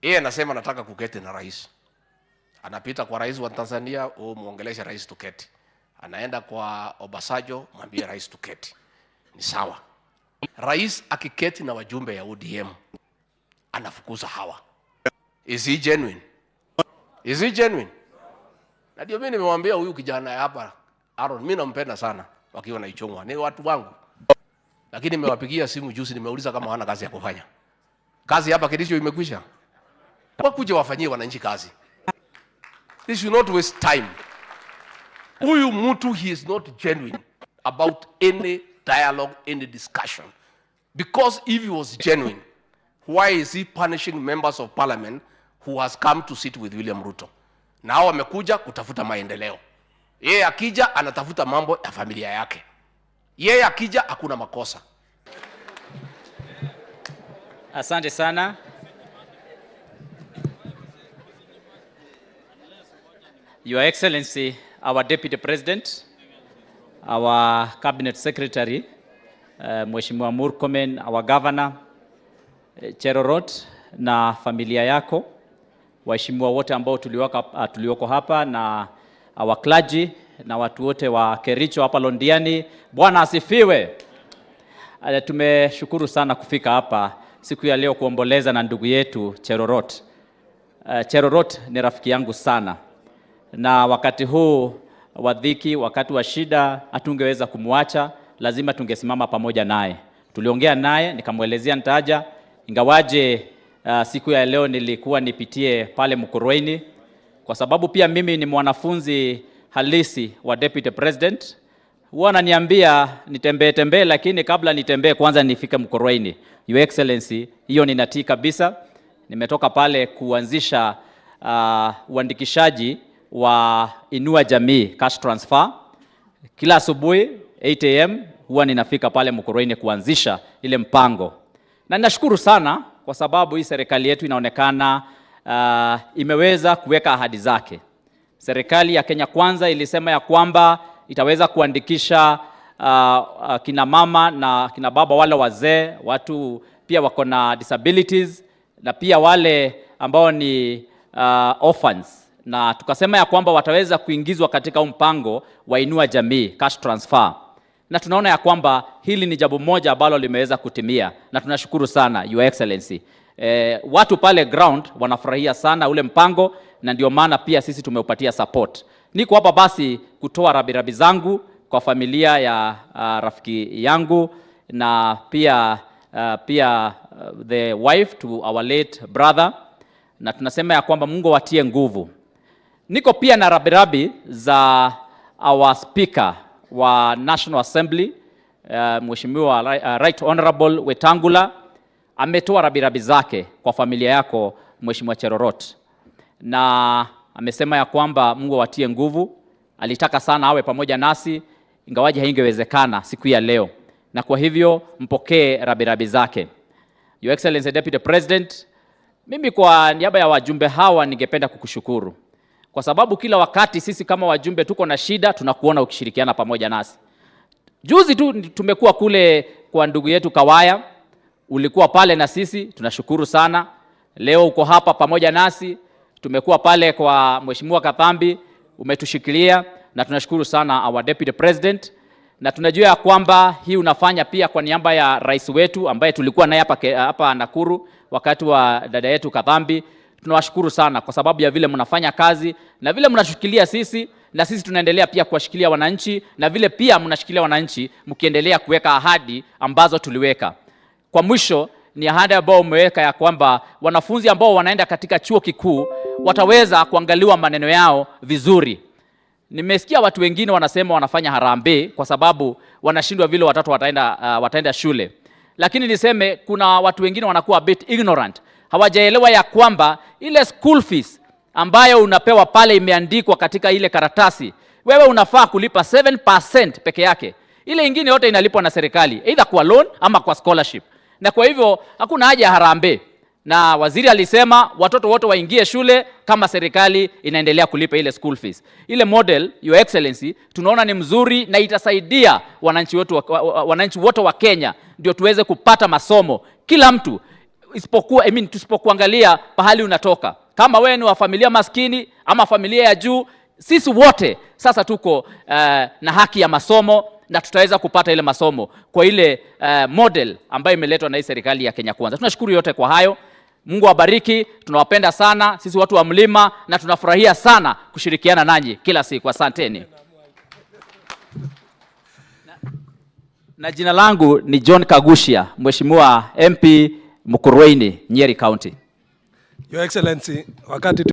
Yeye anasema nataka kuketi na rais. Anapita kwa rais wa Tanzania, muongeleshe rais tuketi. Anaenda kwa Obasanjo, mwambie rais tuketi. Ni sawa. Rais akiketi na wajumbe ya ODM, anafukuza hawa. Is he genuine? Is he genuine? Na ndio mimi nimemwambia huyu kijana hapa, Aaron, mimi nampenda sana wakiwa na Ichungwah. Ni watu wangu. Lakini nimewapigia simu juzi, nimeuliza kama hawana kazi ya kufanya. Kazi hapa Kericho imekwisha. Wakuje wafanyie wananchi kazi. This should not waste time. Huyu mtu, he is not genuine about any dialogue, any discussion. Because if he was genuine, why is he punishing members of parliament who has come to sit with William Ruto? Na hao wamekuja kutafuta maendeleo. Yeye akija anatafuta mambo ya familia yake. Yeye akija hakuna makosa. Asante sana. Your Excellency, our Deputy President, our Cabinet Secretary, Mheshimiwa Murkomen, our Governor, Cherorot na familia yako, waheshimiwa wote ambao tulioko hapa na our clergy na watu wote wa Kericho hapa Londiani, Bwana asifiwe. Tumeshukuru sana kufika hapa siku ya leo kuomboleza na ndugu yetu Cherorot. Cherorot ni rafiki yangu sana. Na wakati huu wa dhiki, wakati wa shida, hatungeweza kumwacha, lazima tungesimama pamoja naye. Tuliongea naye, nikamwelezea nitaja, ingawaje siku ya leo nilikuwa nipitie pale Mukurweini, kwa sababu pia mimi ni mwanafunzi halisi wa Deputy President. Huwa ananiambia nitembee, lakini kabla nitembee kwanza nifike Mukurweini. Your Excellency, hiyo ninatii kabisa. Nimetoka pale kuanzisha uandikishaji wa Inua Jamii cash transfer. Kila asubuhi 8 am huwa ninafika pale Mukurweini kuanzisha ile mpango. Na ninashukuru sana kwa sababu hii serikali yetu inaonekana imeweza kuweka ahadi zake. Serikali ya Kenya Kwanza ilisema ya kwamba itaweza kuandikisha kina mama na kina baba, wale wazee, watu pia wako na disabilities, na pia wale ambao ni orphans. Na tukasema ya kwamba wataweza kuingizwa katika mpango wa Inua Jamii cash transfer. Na tunaona ya kwamba hili ni jambo moja ambalo limeweza kutimia, na tunashukuru sana Your Excellency. Watu pale ground wanafurahia sana ule mpango, na ndio maana pia sisi tumeupatia support. Niko hapa basi kutoa rabirabi zangu kwa familia ya rafiki yangu, na pia the wife to our late brother, na tunasema ya kwamba Mungu watie nguvu. Niko pia na rabirabi za our speaker wa National Assembly, Mheshimiwa Right Honorable Wetangula. Ametoa rabirabi zake kwa familia yako Mheshimiwa Cherorot, na amesema ya kwamba Mungu watie nguvu. Alitaka sana awe pamoja nasi, ingawaje haingewezekana siku ya leo, na kwa hivyo mpokee rabirabi zake. Your Excellency Deputy President, mimi kwa niaba ya wajumbe hawa ningependa kukushukuru, kwa sababu kila wakati sisi kama wajumbe tuko na shida, tunakuona ukishirikiana pamoja nasi. Juzi tu tumekuwa kule kwa ndugu yetu Kawaya, ulikuwa pale na sisi, tunashukuru sana. Leo uko hapa pamoja nasi. Tumekuwa pale kwa Mheshimiwa Kathambi, umetushikilia, na tunashukuru sana our Deputy President. Na tunajua ya kwamba hii unafanya pia kwa niaba ya rais wetu ambaye tulikuwa naye hapa Nakuru wakati wa dada yetu Kathambi. Tunawashukuru sana kwa sababu ya vile mnafanya kazi na vile mnashikilia sisi, na sisi tunaendelea pia kuwashikilia wananchi, na vile pia mnashikilia wananchi mkiendelea kuweka ahadi ambazo tuliweka. Kwa mwisho ni ahadi ambayo umeweka ya kwamba wanafunzi ambao wanaenda katika chuo kikuu wataweza kuangaliwa maneno yao vizuri. Nimesikia watu wengine wanasema wanafanya harambee kwa sababu wanashindwa vile watoto wataenda shule. Lakini niseme kuna watu wengine wanakuwa a bit ignorant. Hawajaelewa ya kwamba ile school fees ambayo unapewa pale imeandikwa katika ile karatasi, wewe unafaa kulipa 7% peke yake. Ile ingine yote inalipwa na serikali, either kwa loan ama kwa scholarship. Na kwa hivyo hakuna haja ya harambee. Na waziri alisema watoto wote waingie shule kama serikali inaendelea kulipa ile school fees. Ile model, Your Excellency, tunaona ni mzuri na itasaidia wananchi wote wa Kenya ndio tuweze kupata masomo. Kila mtu, tusipokuangalia pahali unatoka. Kama wewe ni wa familia maskini ama familia ya juu, sisi wote sasa tuko na haki ya masomo, na tutaweza kupata ile masomo kwa ile model ambayo imeletwa na hii serikali ya Kenya Kwanza. Tunashukuru yote kwa hayo. Mungu awabariki. Tunawapenda sana sisi watu wa mlima, na tunafurahia sana kushirikiana nanyi kila siku. Asanteni. Na jina langu ni John Kagushia, Mheshimiwa MP Mukurweini, Nyeri County. Your Excellency, wakati